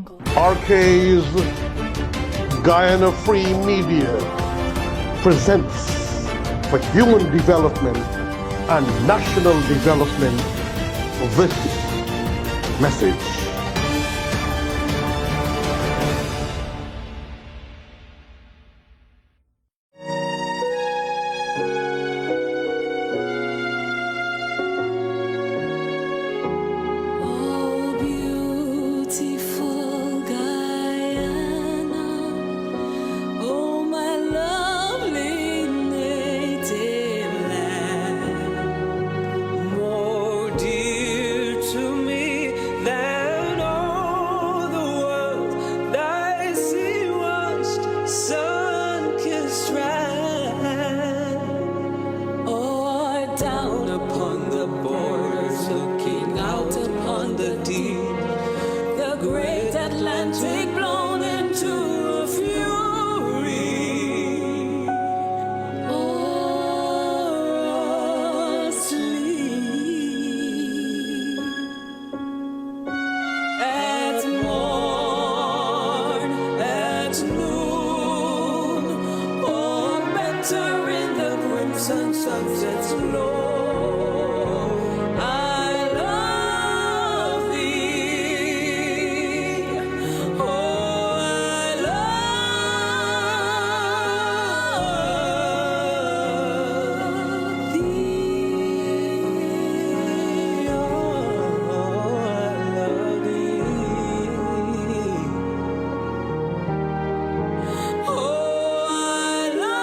jungle. RK's Guyana Free Media presents for human development and national development this message. Oh, beautiful Guyana, oh, my lovely native land, more dear to me than all the world, thy sea-washed, sun-kissed strand. Or down upon the borders, looking out upon the deep, the great Atlantic blown into a fury, or asleep. At morn, at noon, or better in the crimson sunset's glow, I love thee. Oh, I love thee. Oh, I love thee. Oh, I love.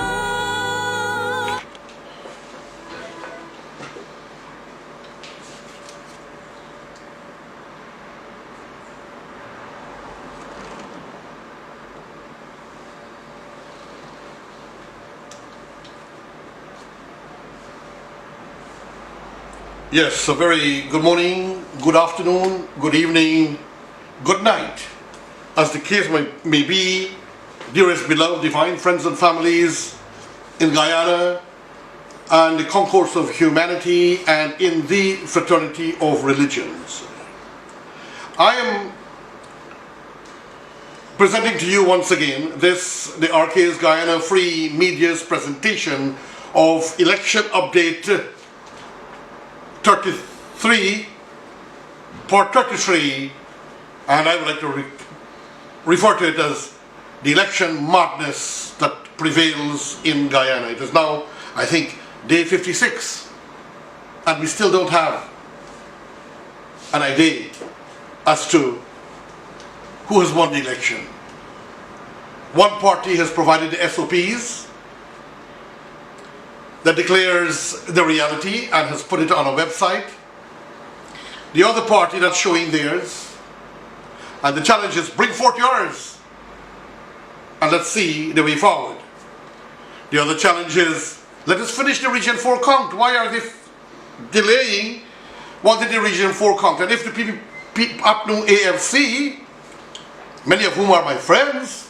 Yes, a very good morning, good afternoon, good evening, good night, as the case may be, dearest beloved divine friends and families in Guyana and the concourse of humanity and in the fraternity of religions. I am presenting to you once again the RK's Guyana Free Media's presentation of election update 33, part 33, and I would like to refer to it as the election madness that prevails in Guyana. It is now, I think, day 56, and we still don't have an idea as to who has won the election. One party has provided the SOPs that declares the reality and has put it on a website. The other party that's showing theirs, and the challenge is bring forth yours and let's see the way forward. The other challenge is let us finish the Region 4 count. Why are they delaying wanting the Region 4 count? And if the people up to AFC, many of whom are my friends,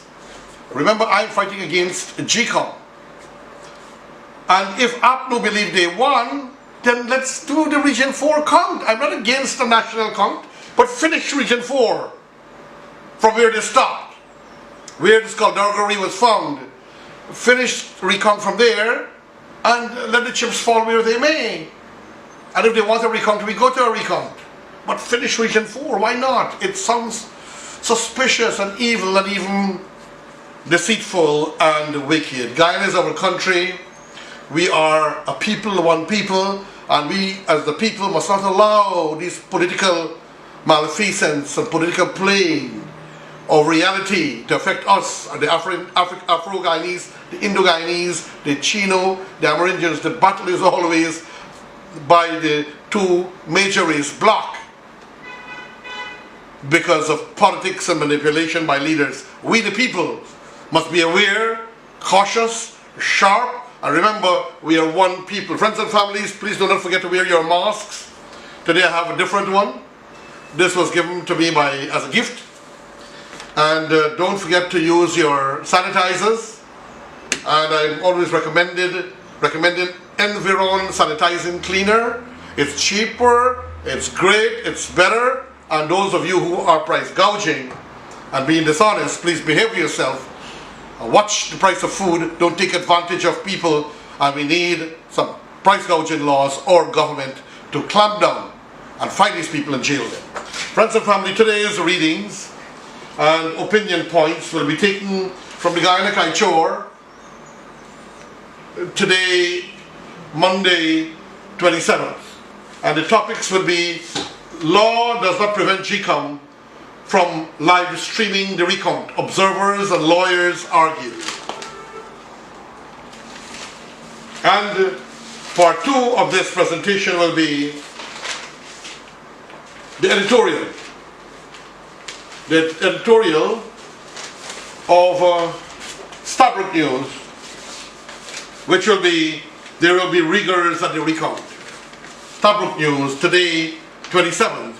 remember I'm fighting against G.E.C.O.M. And if APNU believe they won, then let's do the Region 4 count. I'm not against the national count, but finish Region 4 from where they stopped, where the skullduggery was found. Finish recount from there, and let the chips fall where they may. And if they want a recount, we go to a recount. But finish Region 4, why not? It sounds suspicious and evil and even deceitful and wicked. Guyana is our country. We are a people, one people, and we as the people must not allow this political malfeasance and political playing of reality to affect us, the Afro-Guyanese, the Indo-Guyanese, the Chino, the Amerindians. The battle is always by the two major race bloc because of politics and manipulation by leaders. We the people must be aware, cautious, sharp, and remember, we are one people. Friends and families, please do not forget to wear your masks. Today I have a different one. This was given to me as a gift. And don't forget to use your sanitizers. And I'm always recommending Environ Sanitizing Cleaner. It's cheaper, it's great, it's better. And those of you who are price gouging, and being dishonest, please behave yourself. Watch the price of food. Don't take advantage of people. And we need some price gouging laws or government to clamp down and find these people and jail them. Friends and family, today's readings and opinion points will be taken from the Guyana G.E.C.O.M. today, Monday 27th. And the topics will be: law does not prevent G.E.C.O.M from live streaming the recount. Observers and lawyers argue. And part 2 of this presentation will be the editorial. The editorial of Stabrook News, which will be, there will be riggers at the recount. Stabrook News, today, 27th,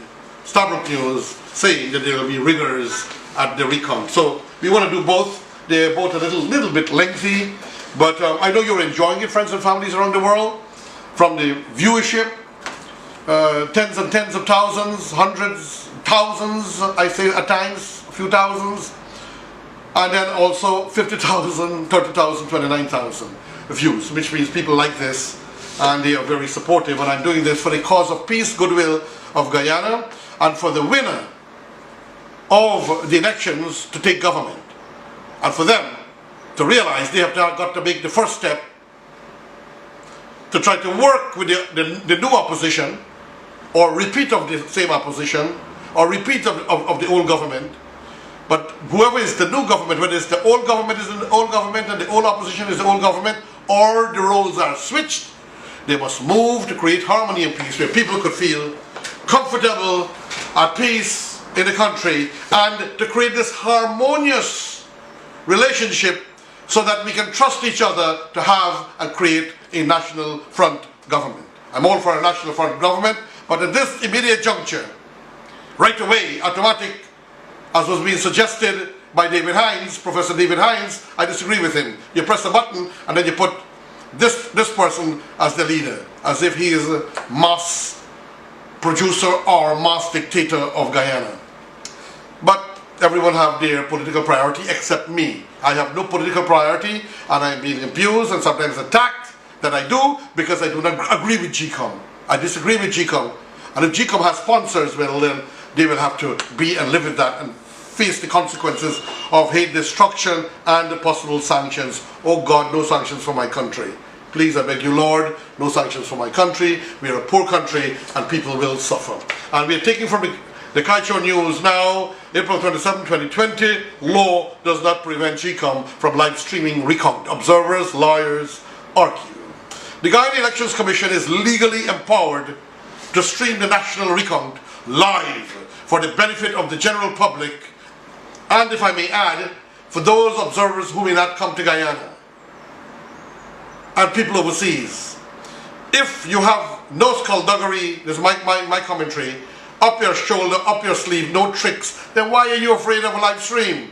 Stabrook News saying that there will be riggers at the recount. So we want to do both. They're both a little bit lengthy, but I know you're enjoying it, friends and families around the world. From the viewership, tens and tens of thousands, hundreds, thousands, I say at times, a few thousands, and then also 50,000, 30,000, 29,000 views, which means people like this and they are very supportive. And I'm doing this for the cause of peace, goodwill of Guyana, and for the winner of the elections to take government, and for them to realize they have got to make the first step to try to work with the new opposition, or repeat of the same opposition, or repeat of the old government. But whoever is the new government, whether it's the old government is the old government and the old opposition is the old government, or the roles are switched, they must move to create harmony and peace, where people could feel comfortable, at peace in the country, and to create this harmonious relationship so that we can trust each other to have and create a national front government. I'm all for a national front government, but at this immediate juncture, right away, automatic, as was being suggested by David Hines, Professor David Hines, I disagree with him. You press a button and then you put this person as the leader, as if he is a mass producer or mass dictator of Guyana. But everyone have their political priority except me. I have no political priority, and I'm being abused and sometimes attacked that I do because I do not agree with G.E.C.O.M. I disagree with G.E.C.O.M. And if G.E.C.O.M has sponsors, well then they will have to be and live with that and face the consequences of hate destruction and the possible sanctions. Oh God, no sanctions for my country. Please, I beg you, Lord, no sanctions for my country. We are a poor country and people will suffer. And we are taking from the G.E.C.O.M News now, April 27, 2020, law does not prevent G.E.C.O.M from live streaming recount. Observers, lawyers argue. The Guyana Elections Commission is legally empowered to stream the national recount live for the benefit of the general public, and if I may add, for those observers who may not come to Guyana and people overseas. If you have no skullduggery, this is my commentary, up your shoulder, up your sleeve, no tricks, then why are you afraid of a live stream?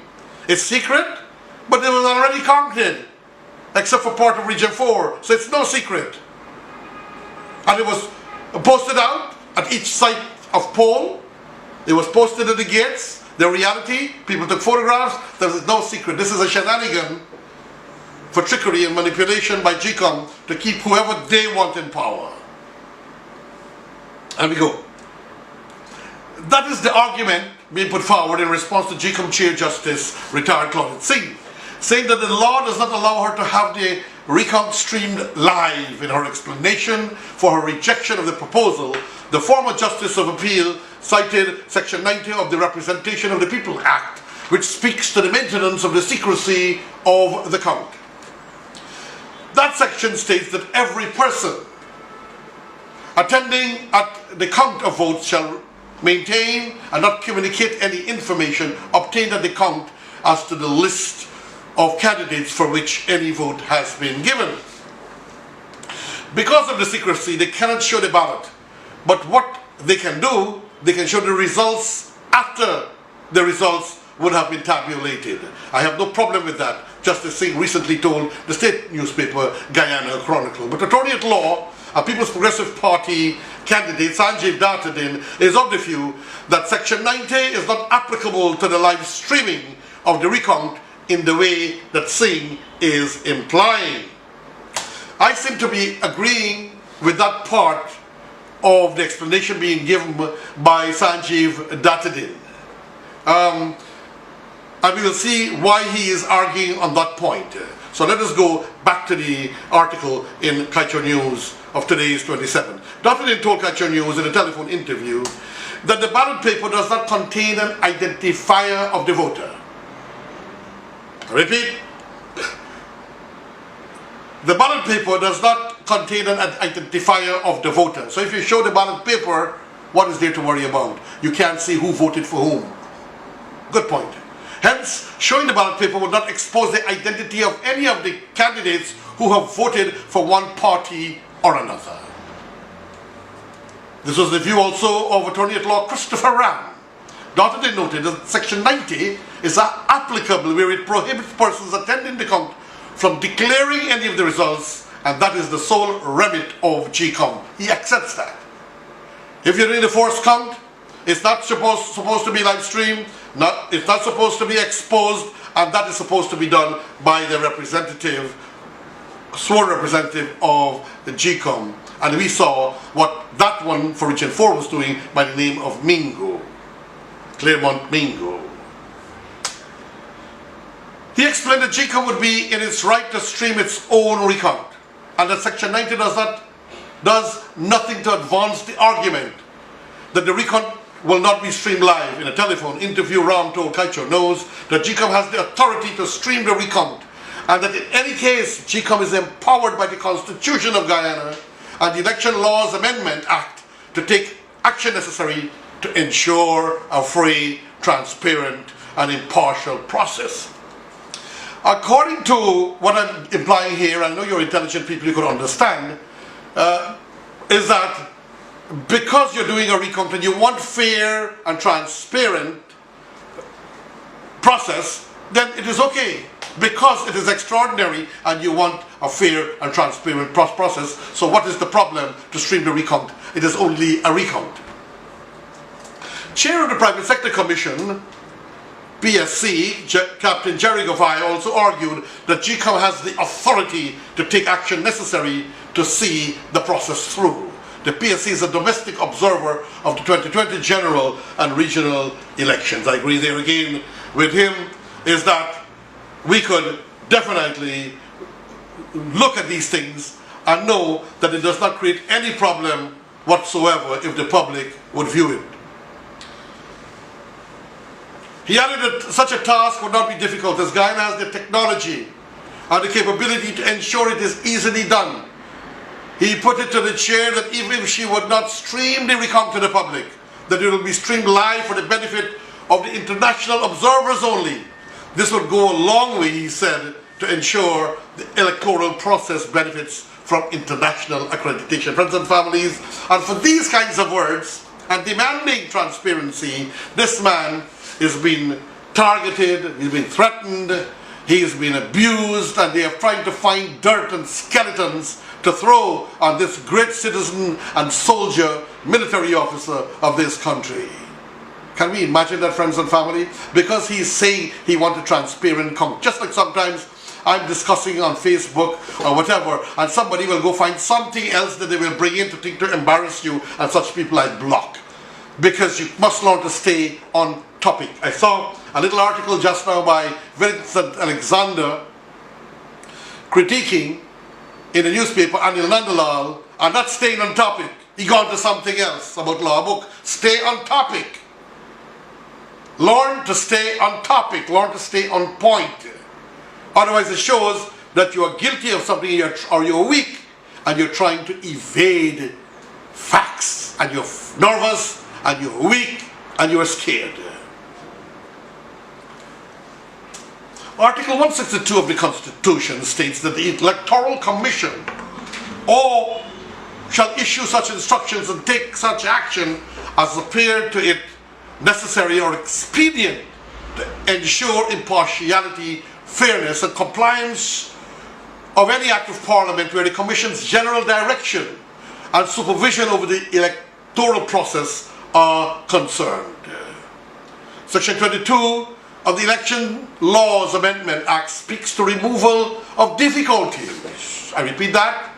It's secret, but it was already conquered, except for part of Region 4, so it's no secret. And it was posted out at each site of poll. It was posted at the gates. The reality, people took photographs. There is no secret. This is a shenanigan for trickery and manipulation by G.E.C.O.M to keep whoever they want in power. And we go. That is the argument being put forward in response to G.E.C.O.M Chair Justice retired Claudette Singh, saying that the law does not allow her to have the recount streamed live. In her explanation for her rejection of the proposal, the former Justice of Appeal cited Section 90 of the Representation of the People Act, which speaks to the maintenance of the secrecy of the count. That section states that every person attending at the count of votes shall maintain and not communicate any information obtained at the count as to the list of candidates for which any vote has been given. Because of the secrecy, they cannot show the ballot. But what they can do, they can show the results after the results would have been tabulated. I have no problem with that. Justice Singh recently told the state newspaper Guyana Chronicle. But attorney at law a People's Progressive Party candidate, Sanjeev Dartadin, is of the view that Section 90 is not applicable to the live streaming of the recount in the way that Singh is implying. I seem to be agreeing with that part of the explanation being given by Sanjeev Dartadin. And we will see why he is arguing on that point. So let us go back to the article in Culture News of today's 27th. Dartadin told Culture News in a telephone interview that the ballot paper does not contain an identifier of the voter. I repeat, the ballot paper does not contain an identifier of the voter. So if you show the ballot paper, what is there to worry about? You can't see who voted for whom. Good point. Hence, showing the ballot paper would not expose the identity of any of the candidates who have voted for one party or another. This was the view also of Attorney at Law Christopher Ram. Dartadin noted that Section 90 is applicable where it prohibits persons attending the count from declaring any of the results, and that is the sole remit of G.E.C.O.M. He accepts that. If you're in the forced count, it's not supposed to be live streamed, it's not supposed to be exposed, and that is supposed to be done by the representative, sworn representative of the G.E.C.O.M. And we saw what that one for Region 4 was doing by the name of Mingo, Claremont Mingo. He explained that G.E.C.O.M would be in its right to stream its own recount, and that Section 90 does nothing to advance the argument that the recount will not be streamed live. In a telephone interview, Ram told Culture knows that G.E.C.O.M has the authority to stream the recount, and that in any case, G.E.C.O.M is empowered by the Constitution of Guyana and the Election Laws Amendment Act to take action necessary to ensure a free, transparent, and impartial process. According to what I'm implying here, I know you're intelligent people, you could understand, is that because you're doing a recount and you want fair and transparent process, then it is okay. Because it is extraordinary and you want a fair and transparent process, so what is the problem to stream the recount? It is only a recount. Chair of the Private Sector Commission, PSC, Captain Jerry Govai, also argued that G.E.C.O.M has the authority to take action necessary to see the process through. The PSC is a domestic observer of the 2020 general and regional elections. I agree there again with him, is that we could definitely look at these things and know that it does not create any problem whatsoever if the public would view it. He added that such a task would not be difficult as Guyana has the technology and the capability to ensure it is easily done. He put it to the chair that even if she would not stream the recount to the public, that it will be streamed live for the benefit of the international observers only. This would go a long way, he said, to ensure the electoral process benefits from international accreditation. Friends and families, and for these kinds of words and demanding transparency, this man is being targeted, he's been threatened, he's been abused, and they are trying to find dirt and skeletons to throw on this great citizen and soldier, military officer of this country. Can we imagine that, friends and family? Because he's saying he wants a transparent count. Just like sometimes I'm discussing on Facebook or whatever, and somebody will go find something else that they will bring in to think to embarrass you, and such people I block. Because you must learn to stay on topic. I saw a little article just now by Vincent Alexander critiquing in the newspaper Anil Nandalal and not staying on topic. He gone to something else about law book. Stay on topic. Learn to stay on topic. Learn to stay on point. Otherwise it shows that you are guilty of something or you're weak and you're trying to evade facts, and you're nervous and you're weak and you're scared. Article 162 of the Constitution states that the Electoral Commission shall issue such instructions and take such action as appear to it necessary or expedient to ensure impartiality, fairness, and compliance of any act of Parliament where the Commission's general direction and supervision over the electoral process are concerned. Section 22 of the Election Laws Amendment Act speaks to removal of difficulties. I repeat that.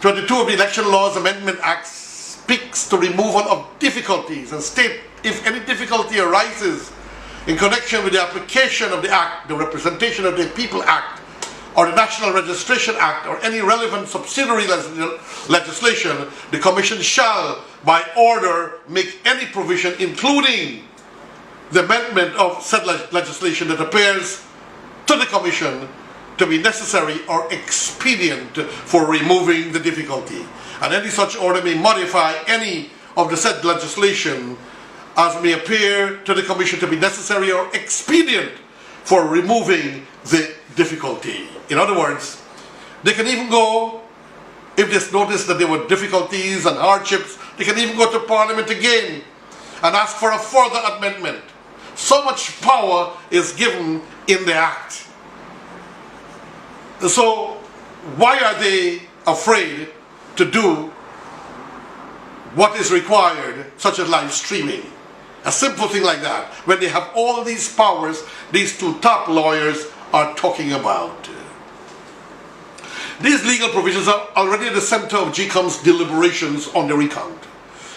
22 of the Election Laws Amendment Act speaks to removal of difficulties and state if any difficulty arises in connection with the application of the Act, the Representation of the People Act, or the National Registration Act, or any relevant subsidiary legislation, the Commission shall, by order, make any provision, including the amendment of said legislation that appears to the Commission to be necessary or expedient for removing the difficulty. And any such order may modify any of the said legislation as may appear to the Commission to be necessary or expedient for removing the difficulty. In other words, they can even go, if they notice that there were difficulties and hardships, they can even go to Parliament again and ask for a further amendment. So much power is given in the Act. So why are they afraid to do what is required, such as live streaming? A simple thing like that, when they have all these powers these two top lawyers are talking about. These legal provisions are already at the center of G.E.C.O.M's deliberations on the recount.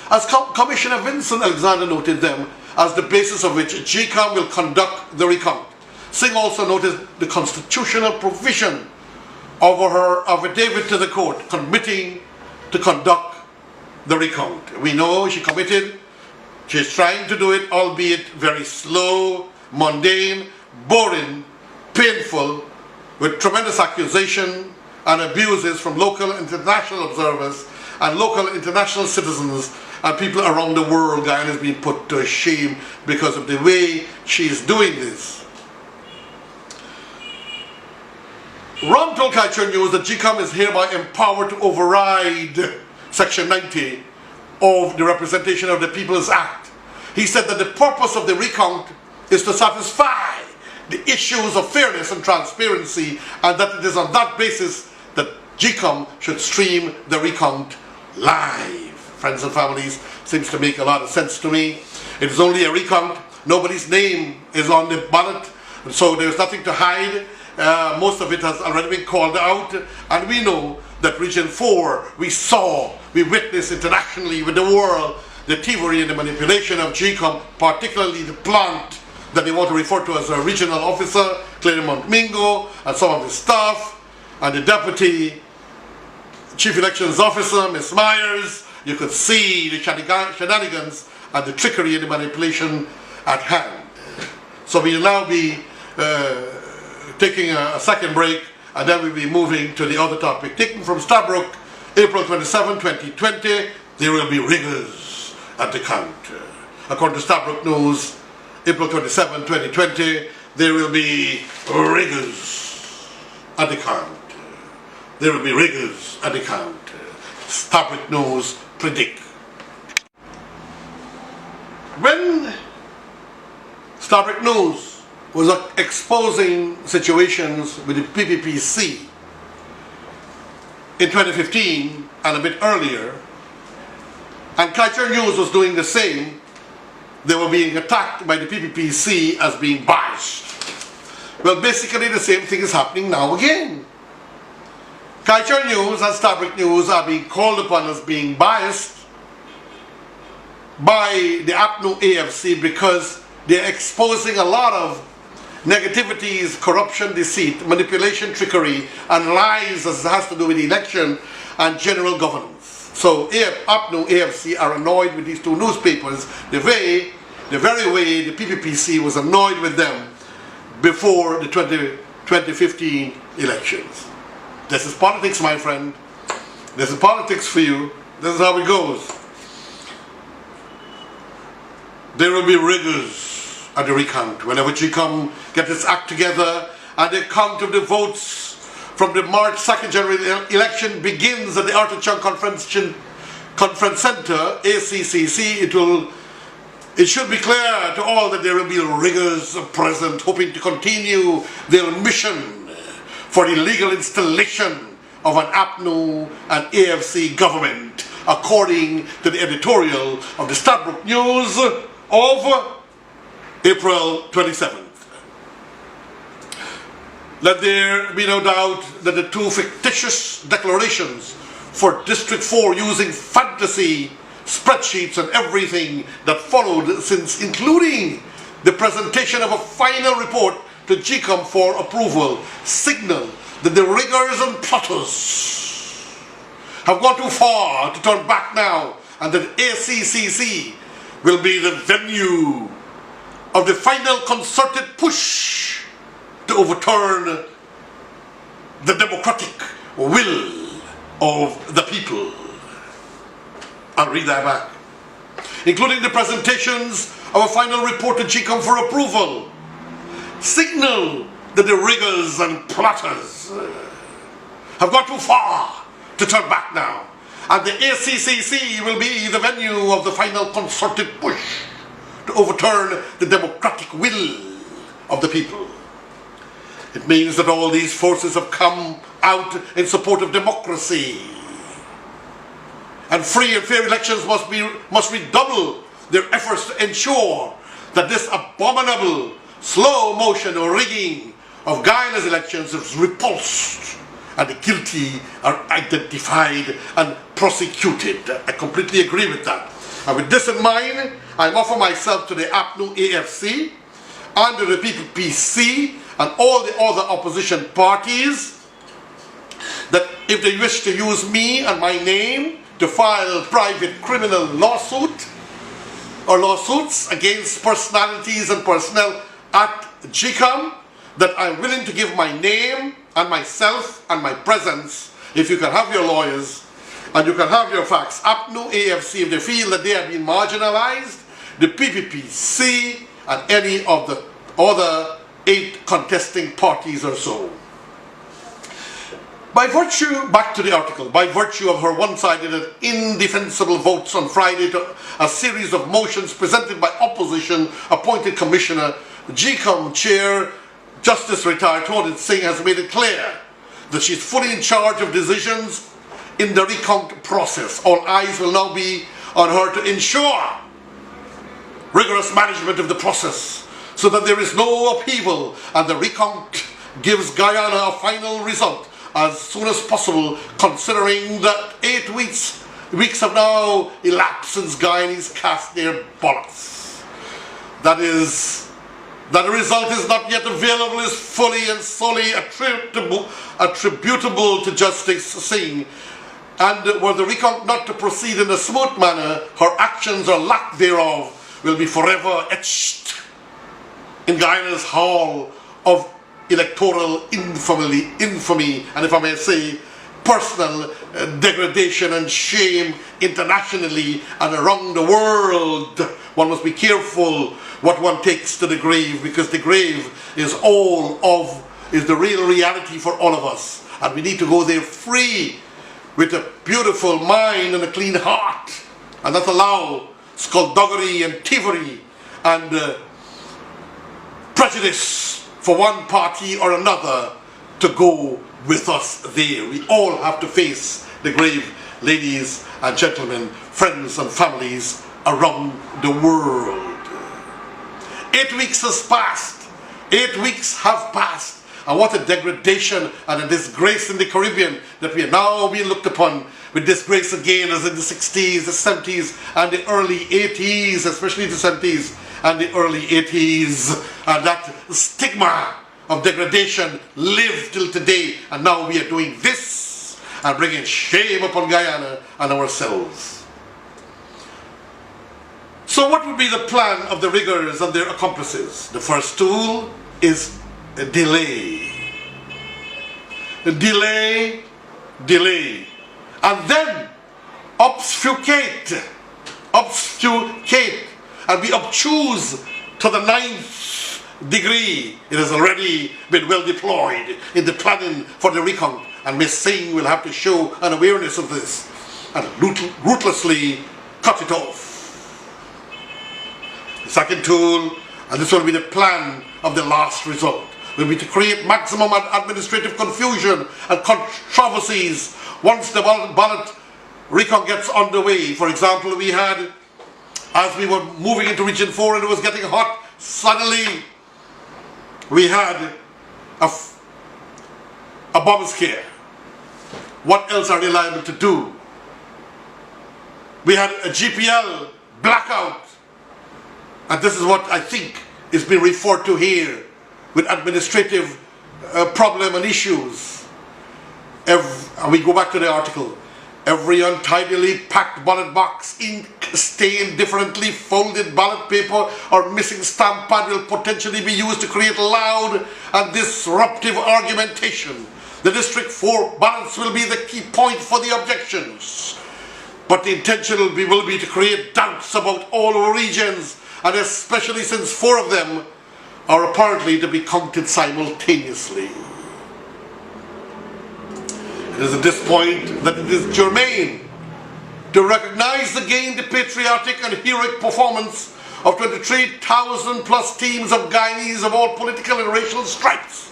As Commissioner Vincent Alexander noted them as the basis of which G.E.C.O.M will conduct the recount. Singh also noted the constitutional provision of her affidavit to the court committing to conduct the recount. We know she committed, she's trying to do it, albeit very slow, mundane, boring, painful, with tremendous accusation and abuses from local and international observers and local and international citizens and people around the world. Guyana is being put to shame because of the way she is doing this. Ram told Culture News that G.E.C.O.M is hereby empowered to override Section 90 of the Representation of the People's Act. He said that the purpose of the recount is to satisfy the issues of fairness and transparency, and that it is on that basis that G.E.C.O.M should stream the recount live. Friends and families, seems to make a lot of sense to me. It is only a recount. Nobody's name is on the ballot, so there's nothing to hide. Most of it has already been called out, and we know that Region 4, we witnessed internationally with the world the thievery and the manipulation of G.E.C.O.M, particularly the plant that they want to refer to as a regional officer, Claremont Mingo, and some of his staff, and the deputy chief elections officer, Ms. Myers. You could see the shenanigans and the trickery and the manipulation at hand. So we'll now be taking a second break, and then we'll be moving to the other topic. Taken from Stabroek, April 27, 2020, there will be riggers at the count. According to Stabroek News, April 27, 2020, there will be riggers at the count. There will be riggers at the count. Stabroek News predict. When Stabroek News was exposing situations with the PPPC in 2015 and a bit earlier, and Culture News was doing the same, they were being attacked by the PPPC as being biased. Well, basically the same thing is happening now again. Culture News and Stabroek News are being called upon as being biased by the APNU AFC because they're exposing a lot of negativities, corruption, deceit, manipulation, trickery, and lies as it has to do with election and general governance. So APNU AFC are annoyed with these two newspapers the very way the PPPC was annoyed with them before the 2015 elections. This is politics, my friend. This is politics for you. This is how it goes. There will be riggers at the recount. Whenever G.E.C.O.M gets its act together and the count of the votes from the March 2nd general election begins at the Arthur Chung Conference Center, ACCC, it should be clear to all that there will be riggers present hoping to continue their mission for the legal installation of an APNU and AFC government, according to the editorial of the Stadbrook News of April 27th. Let there be no doubt that the two fictitious declarations for District 4 using fantasy spreadsheets and everything that followed since, including the presentation of a final report to G.E.C.O.M for approval, signal that the riggers and plotters have gone too far to turn back now, and that ACCC will be the venue of the final concerted push to overturn the democratic will of the people. I'll read that back. Including the presentations of a final report to G.E.C.O.M for approval, signal that the riggers and plotters have gone too far to turn back now, and the ACCC will be the venue of the final concerted push to overturn the democratic will of the people. It means that all these forces have come out in support of democracy, and free and fair elections must redouble their efforts to ensure that this abominable slow motion or rigging of Guyana's elections is repulsed and the guilty are identified and prosecuted. I completely agree with that. And with this in mind, I offer myself to the APNU AFC and the PPPC and all the other opposition parties that if they wish to use me and my name to file private criminal lawsuit or lawsuits against personalities and personnel at G.E.C.O.M, that I'm willing to give my name and myself and my presence, if you can have your lawyers and you can have your facts. APNU AFC, if they feel that they have been marginalized, the PPPC and any of the other 8 contesting parties or so. By virtue, back to the article, by virtue of her one-sided and indefensible votes on Friday to a series of motions presented by opposition appointed commissioner, G.E.C.O.M chair, Justice retired Torrid Singh has made it clear that she's fully in charge of decisions in the recount process. All eyes will now be on her to ensure rigorous management of the process so that there is no upheaval and the recount gives Guyana a final result as soon as possible, considering that 8 weeks have now elapsed since Guyanese cast their ballots. That the result is not yet available is fully and solely attributable to Justice Singh, and were the recount not to proceed in a smooth manner, her actions or lack thereof will be forever etched in Guyana's hall of electoral infamy, and if I may say, personal degradation and shame internationally and around the world. One must be careful what one takes to the grave, because the grave is the real reality for all of us, and we need to go there free with a beautiful mind and a clean heart, and not allow skullduggery and thievery and prejudice for one party or another to go with us there. We all have to face the grave, ladies and gentlemen, friends and families around the world. 8 weeks has passed. 8 weeks have passed. And what a degradation and a disgrace in the Caribbean that we are now being looked upon with disgrace again as in the 60s, the 70s and the early 80s, especially the 70s and the early 80s. And that stigma of degradation lived till today, and now we are doing this and bringing shame upon Guyana and ourselves. So what would be the plan of the riggers and their accomplices? The first tool is delay. Delay, delay. And then obfuscate, and be obtuse to the 9th degree. It has already been well deployed in the planning for the recount, and Ms. Singh will have to show an awareness of this and ruthlessly cut it off. The second tool, and this will be the plan of the last result, will be to create maximum administrative confusion and controversies once the ballot recount gets underway. For example, we had, as we were moving into Region 4 and it was getting hot, suddenly we had a bomb scare. What else are they liable to do? We had a GPL blackout. And this is what I think is being referred to here with administrative problem and issues. And we go back to the article. Every untidily packed ballot box, ink stained, differently folded ballot paper or missing stamp pad will potentially be used to create loud and disruptive argumentation. The District 4 ballots will be the key point for the objections. But the intention will be to create doubts about all our regions, and especially since 4 of them are apparently to be counted simultaneously. It is at this point that it is germane to recognize again the patriotic and heroic performance of 23,000 plus teams of Guyanese of all political and racial stripes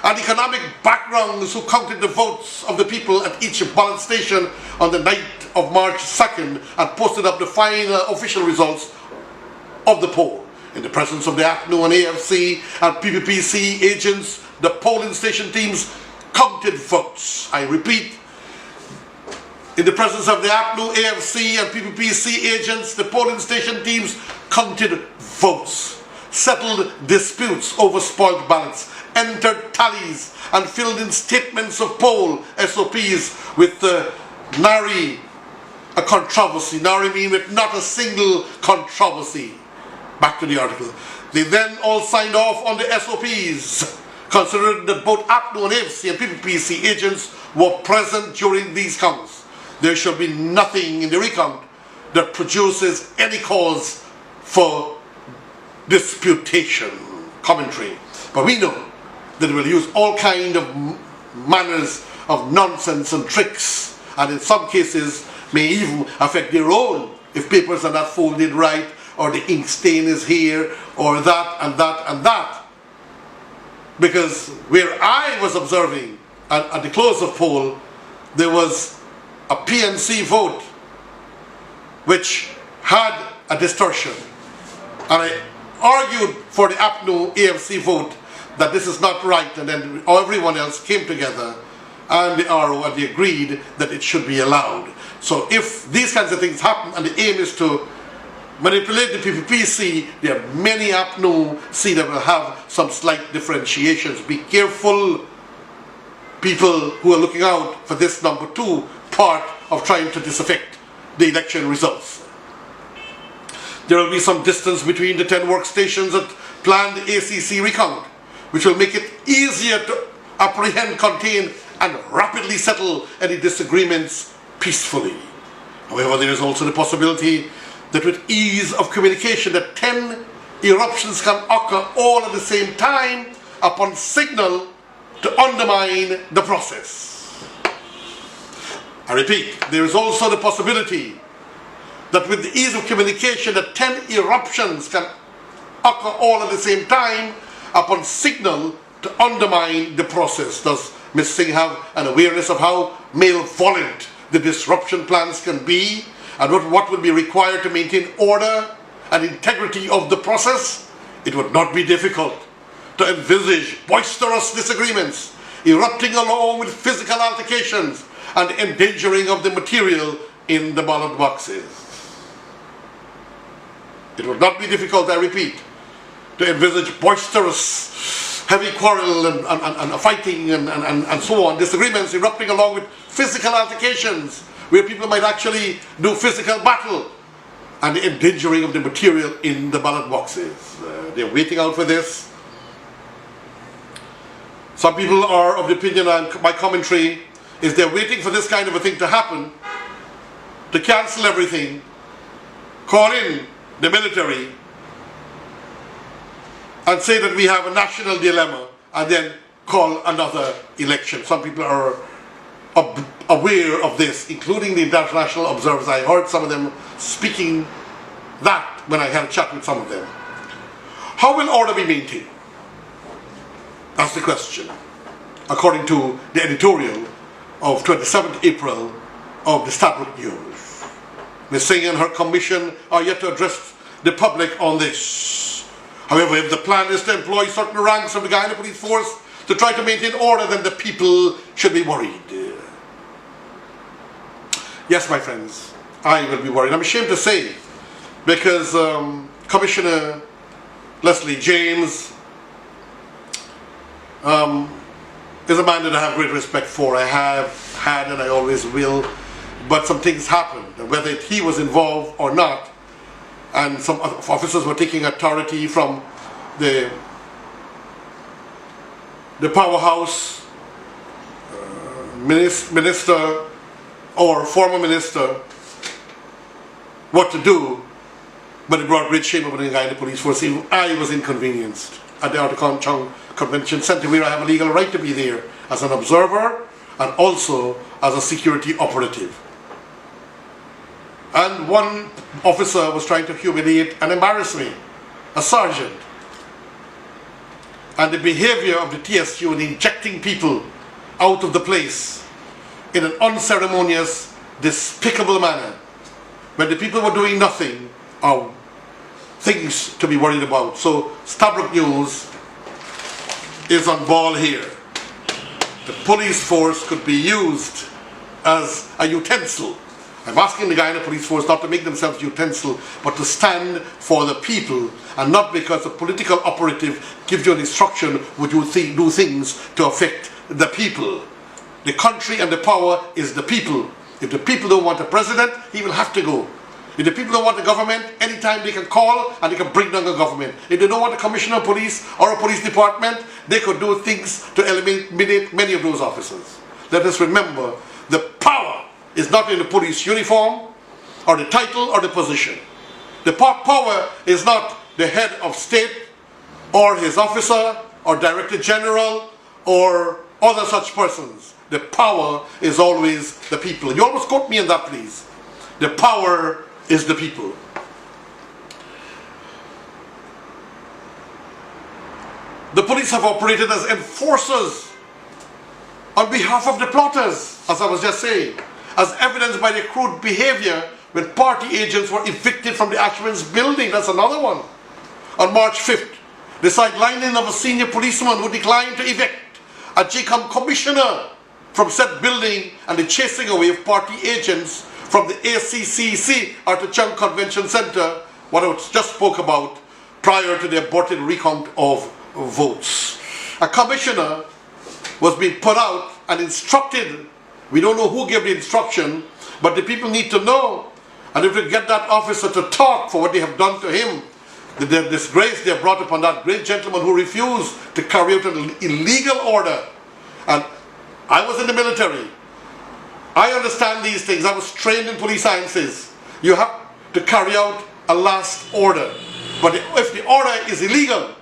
and economic backgrounds who counted the votes of the people at each ballot station on the night of March 2nd and posted up the final official results of the poll. In the presence of the APNU and AFC and PPPC agents, the polling station teams counted votes. I repeat, in the presence of the APNU, AFC and PPPC agents, the polling station teams counted votes, settled disputes over spoiled ballots, entered tallies and filled in statements of poll SOPs with nary a controversy, nary mean with not a single controversy. Back to the article. They then all signed off on the SOPs, considering that both APNU and AFC and PPPC agents were present during these counts. There shall be nothing in the recount that produces any cause for disputation, commentary. But we know that they will use all kind of manners of nonsense and tricks, and in some cases may even affect their own if papers are not folded right, or the ink stain is here, or that and that and that. Because where I was observing at the close of poll, there was a PNC vote which had a distortion. And I argued for the APNU AFC vote that this is not right, and then everyone else came together and the RO and they agreed that it should be allowed. So if these kinds of things happen and the aim is to manipulate the PPPC, there are many APNU-C that will have some slight differentiations. Be careful, people who are looking out for this number 2 part of trying to disaffect the election results. There will be some distance between the 10 workstations at planned ACC recount, which will make it easier to apprehend, contain, and rapidly settle any disagreements peacefully. However, there is also the possibility that with ease of communication that 10 eruptions can occur all at the same time upon signal to undermine the process. I repeat, there is also the possibility that with the ease of communication that 10 eruptions can occur all at the same time upon signal to undermine the process. Does Ms. Singh have an awareness of how malevolent the disruption plans can be, and what will be required to maintain order and integrity of the process? It would not be difficult to envisage boisterous disagreements erupting along with physical altercations and endangering of the material in the ballot boxes. It would not be difficult, I repeat, to envisage boisterous, heavy quarrel and fighting and so on, disagreements erupting along with physical altercations, where people might actually do physical battle and the endangering of the material in the ballot boxes. They're waiting out for this. Some people are of the opinion, and my commentary is they're waiting for this kind of a thing to happen, to cancel everything, call in the military, and say that we have a national dilemma, and then call another election. Some people are aware of this, including the international observers. I heard some of them speaking that when I had a chat with some of them. How will order be maintained? That's the question, according to the editorial of 27th April of the Stabrook News. Ms. Singh and her commission are yet to address the public on this. However, if the plan is to employ certain ranks of the Guyana police force to try to maintain order, then the people should be worried. Yes, my friends, I will be worried. I'm ashamed to say, because Commissioner Leslie James is a man that I have great respect for. I have had and I always will. But some things happened, whether he was involved or not, and some officers were taking authority from the powerhouse minister or former minister what to do, but it brought great shame over the Guyana police force. I was inconvenienced at the RECOUNT Convention Center, where I have a legal right to be there as an observer and also as a security operative. And one officer was trying to humiliate and embarrass me, a sergeant. And the behavior of the TSU in injecting people out of the place in an unceremonious, despicable manner, when the people were doing nothing, are things to be worried about. So Stabrook News is on ball here. The police force could be used as a utensil. I'm asking the Guyana police force not to make themselves utensil, but to stand for the people, and not because a political operative gives you an instruction would you do things to affect the people. The country and the power is the people. If the people don't want a president, he will have to go. If the people don't want a government, anytime they can call and they can bring down a government. If they don't want a commissioner of police or a police department, they could do things to eliminate many of those officers. Let us remember, the power is not in the police uniform or the title or the position. The power is not the head of state or his officer or director general or other such persons. The power is always the people. You always quote me on that, please. The power is the people. The police have operated as enforcers on behalf of the plotters, as I was just saying, as evidenced by their crude behavior when party agents were evicted from the Ashman's building. That's another one. On March 5th, the sidelining of a senior policeman who declined to evict a G.E.C.O.M commissioner from said building, and the chasing away of party agents from the ACCC at the Chung Convention Center, what I just spoke about prior to the aborted recount of votes. A commissioner was being put out and instructed. We don't know who gave the instruction, but the people need to know. And if we get that officer to talk for what they have done to him, the disgrace they have brought upon that great gentleman who refused to carry out an illegal order. And I was in the military. I understand these things. I was trained in police sciences. You have to carry out a last order. But if the order is illegal,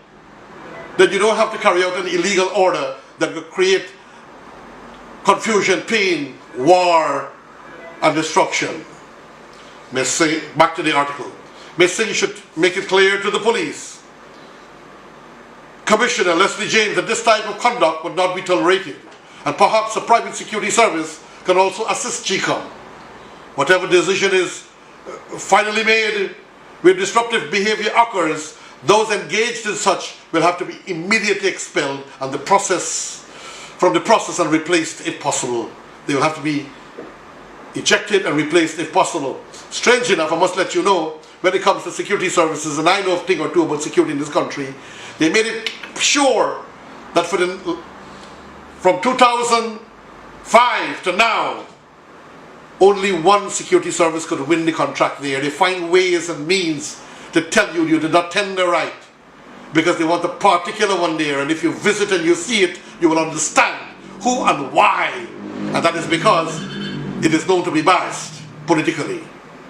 then you don't have to carry out an illegal order that will create confusion, pain, war, and destruction. Ms. Singh, back to the article. Ms. Singh should make it clear to the police, Commissioner Leslie James, that this type of conduct would not be tolerated, and perhaps a private security service can also assist G.E.C.O.M. Whatever decision is finally made where disruptive behavior occurs, those engaged in such will have to be immediately expelled and from the process and replaced if possible. They will have to be ejected and replaced if possible. Strange enough, I must let you know, when it comes to security services, and I know a thing or two about security in this country, they made it sure that from 2005 to now, only one security service could win the contract there. They find ways and means to tell you did not tender right, because they want a particular one there, and if you visit and you see it, you will understand who and why. And that is because it is known to be biased politically,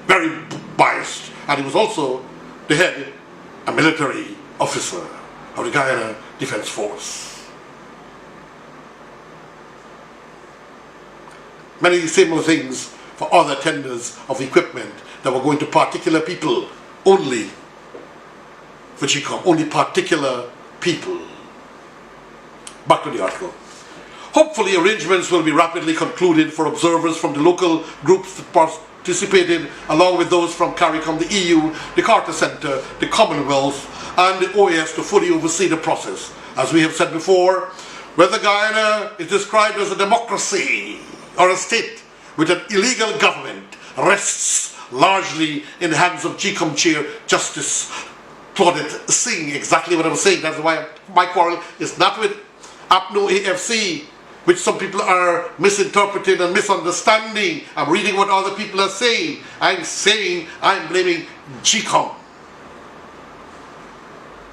very biased. And he was also the head, a military officer of the Guyana Defense Force. Many similar things for other tenders of equipment that were going to particular people only for G.E.C.O.M, only particular people. Back to the article. Hopefully arrangements will be rapidly concluded for observers from the local groups that participated, along with those from CARICOM, the EU, the Carter Centre, the Commonwealth and the OAS to fully oversee the process. As we have said before, whether Guyana is described as a democracy or a state with an illegal government rests largely in the hands of G.E.C.O.M Chair Justice Claudette Singh. Exactly what I was saying. That's why my quarrel is not with APNO AFC, which some people are misinterpreting and misunderstanding. I'm reading what other people are saying. I'm blaming G.E.C.O.M.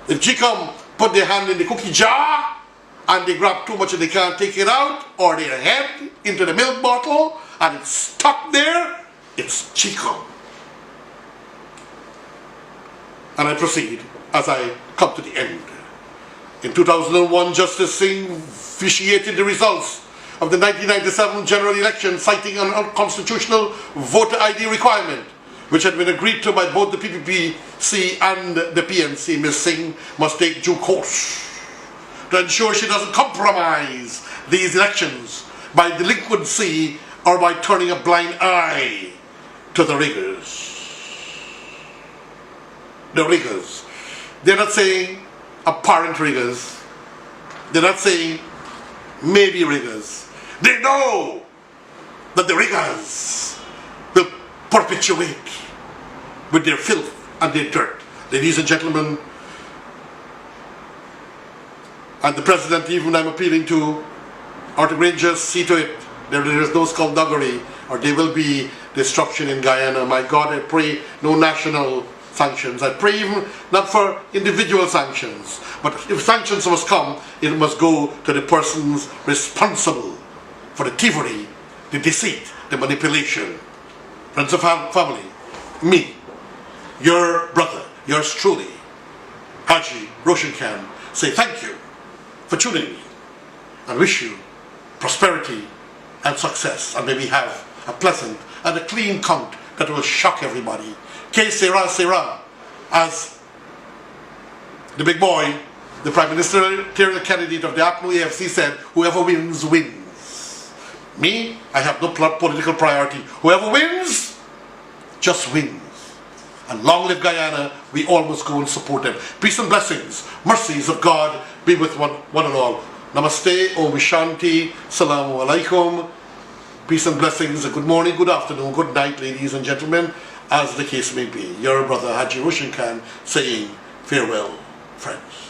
If G.E.C.O.M put their hand in the cookie jar and they grab too much and they can't take it out, or their head into the milk bottle and it's stuck there, it's G.E.C.O.M. And I proceed as I come to the end. In 2001, Justice Singh vitiated the results of the 1997 general election, citing an unconstitutional voter ID requirement, which had been agreed to by both the PPPC and the PNC. Ms. Singh must take due course to ensure she doesn't compromise these elections by delinquency or by turning a blind eye to the riggers. The riggers. They're not saying apparent riggers. They're not saying maybe riggers. They know that the riggers will perpetuate with their filth and their dirt. Ladies and gentlemen, and the President, even I'm appealing to, or the Rangers, see to it there is no skullduggery, or there will be destruction in Guyana. My God, I pray no national sanctions. I pray even not for individual sanctions, but if sanctions must come, it must go to the persons responsible for the thievery, the deceit, the manipulation. Friends of family, me, your brother, yours truly, Haji Roshan Khan, say thank you for tuning in and wish you prosperity and success, and maybe have a pleasant and a clean count that will shock everybody. Que sera, sera, as the big boy, the Prime Ministerial candidate of the APNO AFC said, whoever wins, wins. Me, I have no political priority. Whoever wins, just wins. And long live Guyana, we all must go and support them. Peace and blessings, mercies of God be with one and all. Namaste, Om Shanti, Salamu Alaikum. Peace and blessings, good morning, good afternoon, good night, ladies and gentlemen, as the case may be. Your brother Haji Roshan Khan saying farewell, friends.